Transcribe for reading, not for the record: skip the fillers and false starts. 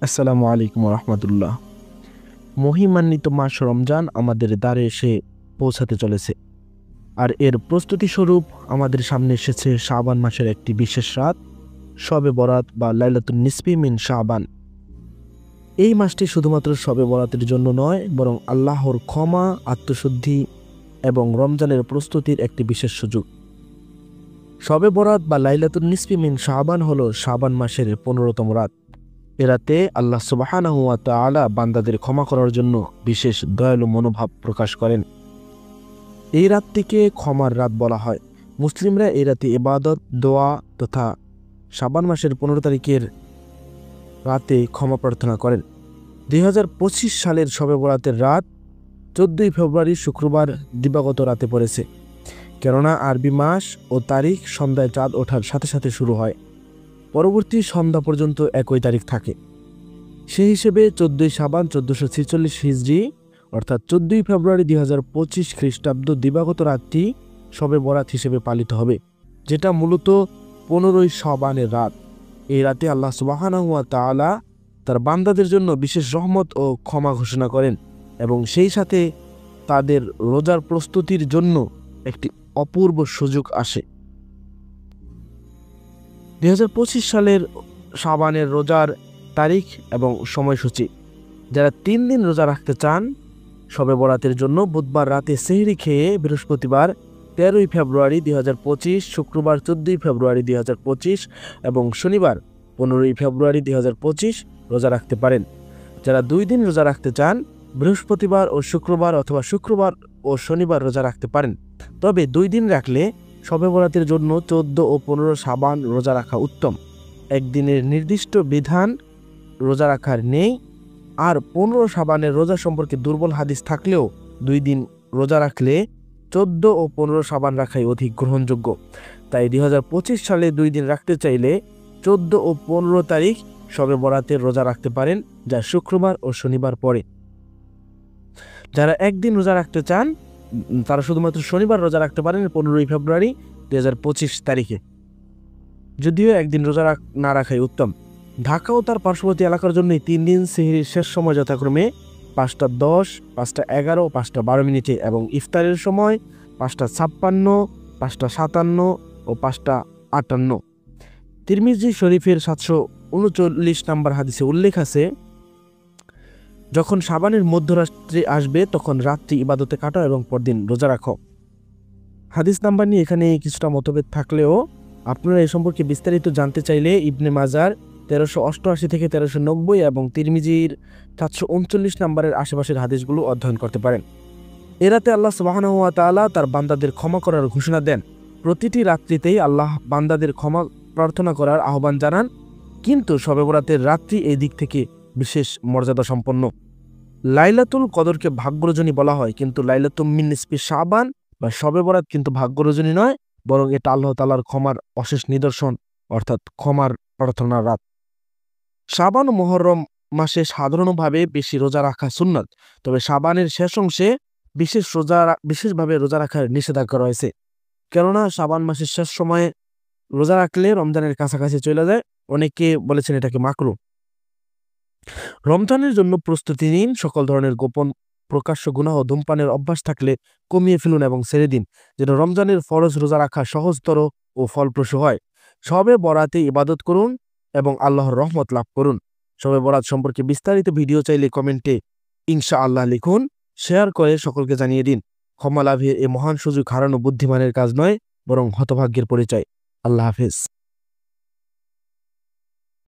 আসসালামু আলাইকুম রহমতুল্লাহ। মহিমান্বিত মাস রমজান আমাদের দ্বারে এসে পৌঁছাতে চলেছে, আর এর প্রস্তুতি স্বরূপ আমাদের সামনে এসেছে শাবান মাসের একটি বিশেষ রাত, শবে বরাত বা লাইলাতুন নিসফি মিন শাবান। এই মাসটি শুধুমাত্র শবে বরাতের জন্য নয়, বরং আল্লাহর ক্ষমা, আত্মশুদ্ধি এবং রমজানের প্রস্তুতির একটি বিশেষ সুযোগ। শবে বরাত বা লাইলাতুন নিসফি মিন শাবান হলো শাবান মাসের 15তম রাত। এ রাতে আল্লাহ সুবহানাহু ওয়া তাআলা বান্দাদের ক্ষমা করার জন্য বিশেষ দয়ালু মনোভাব প্রকাশ করেন। এই রাতটিকে ক্ষমার রাত বলা হয়। মুসলিমরা এই রাতে ইবাদত, দোয়া তথা শাবান মাসের 15 তারিখের রাতে ক্ষমা প্রার্থনা করেন। 2025 সালের শবে বরাতের রাত 14ই ফেব্রুয়ারি শুক্রবার দিবাগত রাতে পড়েছে, কেননা আরবি মাস ও তারিখ সন্ধ্যায় চাঁদ ওঠার সাথে সাথে শুরু হয়, পরবর্তী সন্ধ্যা পর্যন্ত একই তারিখ থাকে। সেই হিসেবে 14ই শাবান 1446 হিজরি অর্থাৎ 14ই ফেব্রুয়ারি 2025 খ্রিস্টাব্দ দিবাগত রাতটি শবে বরাত হিসেবে পালিত হবে, যেটা মূলত 15ই শাবানের রাত। এই রাতে আল্লাহ সুবহানাহু ওয়া তাআলা তার বান্দাদের জন্য বিশেষ রহমত ও ক্ষমা ঘোষণা করেন এবং সেই সাথে তাদের রোজার প্রস্তুতির জন্য একটি অপূর্ব সুযোগ আসে। 2025 সালের শাবানের রোজার তারিখ এবং সময়সূচি: যারা 3 দিন রোজা রাখতে চান, শবে বরাতের জন্য বুধবার রাতে সেহরি খেয়ে বৃহস্পতিবার 13ই ফেব্রুয়ারি 2025, শুক্রবার 14ই ফেব্রুয়ারি 2025 এবং শনিবার 15ই ফেব্রুয়ারি 2025 রোজা রাখতে পারেন। যারা 2 দিন রোজা রাখতে চান, বৃহস্পতিবার ও শুক্রবার অথবা শুক্রবার ও শনিবার রোজা রাখতে পারেন। তবে 2 দিন রাখলে শবে বরাতের জন্য 14 ও 15 শাবান রোজা রাখা উত্তম। একদিনের নির্দিষ্ট বিধান রোজা রাখার নেই, আর 15 শাবানের রোজা সম্পর্কে দুর্বল হাদিস থাকলেও 2 দিন রোজা রাখলে 14 ও 15 শাবান রাখাই অধিক গ্রহণযোগ্য। তাই 2025 সালে 2 দিন রাখতে চাইলে 14 ও 15 তারিখ শবে বরাতের রোজা রাখতে পারেন, যা শুক্রবার ও শনিবার পড়ে। যারা একদিন রোজা রাখতে চান, তারা শুধুমাত্র শনিবার রোজা রাখতে পারেন 15ই ফেব্রুয়ারি 2025 তারিখে, যদিও একদিন রোজা না রাখাই উত্তম। ঢাকা ও তার পার্শ্ববর্তী এলাকার জন্য 3 দিন সেহরির শেষ সময় যথাক্রমে 5:10, 5:11 ও 5:12 এবং ইফতারের সময় 5:56, 5:57 ও 5:58। তিরমিজি শরীফের 739 নম্বর হাদিসে উল্লেখ আছে, যখন শাবানের মধ্যরাত্রি আসবে তখন রাত্রি ইবাদতে কাটাও এবং পরদিন রোজা রাখো। হাদিস নাম্বার নিয়ে এখানে কিছুটা মতভেদ থাকলেও আপনারা এ সম্পর্কে বিস্তারিত জানতে চাইলে ইবনে মাজার 1388 থেকে 1390 এবং তিরমিজির 739 নম্বরের আশেপাশের হাদিসগুলো অধ্যয়ন করতে পারেন। এ রাতে আল্লাহ সুবহানাহু ওয়া তাআলা তার বান্দাদের ক্ষমা করার ঘোষণা দেন। প্রতিটি রাত্রিতেই আল্লাহ বান্দাদের ক্ষমা প্রার্থনা করার আহ্বান জানান, কিন্তু শবে বরাতের রাত্রি এই দিক থেকে বিশেষ মর্যাদা সম্পন্ন। লাইলাতুল কদরকে ভাগ্যরজনী বলা হয়, কিন্তু লাইলাতুম মিন নিসফি শাবান বা শবে বরাত কিন্তু ভাগ্যরজনী নয়, বরং এটা আল্লাহ তাআলার ক্ষমার অশেষ নিদর্শন, অর্থাৎ ক্ষমার প্রার্থনার রাত। শাবান ও মুহররম মাসে সাধারণভাবে বেশি রোজা রাখা সুন্নাত, তবে শাবানের শেষ অংশে বিশেষভাবে রোজা রাখার নিষেধাজ্ঞা রয়েছে, কেননা শাবান মাসের শেষ সময়ে রোজা রাখলে রমজানের কাছাকাছি চলে যায়। অনেকে বলেছেন এটাকে মাকরুহ। রমজানের জন্য প্রস্তুতি নিন। সকল ধরনের গোপন প্রকাশ্য গুনাহ ও ধূমপানের অভ্যাস থাকলে কমিয়ে ফেলুন এবং ছেড়ে দিন, যেন রমজানের ফরজ রোজা রাখা সহজতর ও ফলপ্রসূ হয়। শবে বরাতে ইবাদত করুন এবং আল্লাহর রহমত লাভ করুন। শবে বরাত সম্পর্কে বিস্তারিত ভিডিও চাইলে কমেন্টে ইনশাআল্লাহ লিখুন, শেয়ার করে সকলকে জানিয়ে দিন। ক্ষমা লাভের এ মহান সুযোগ হারানো বুদ্ধিমানের কাজ নয়, বরং হতভাগ্যের পরিচয়। আল্লাহ হাফেজ।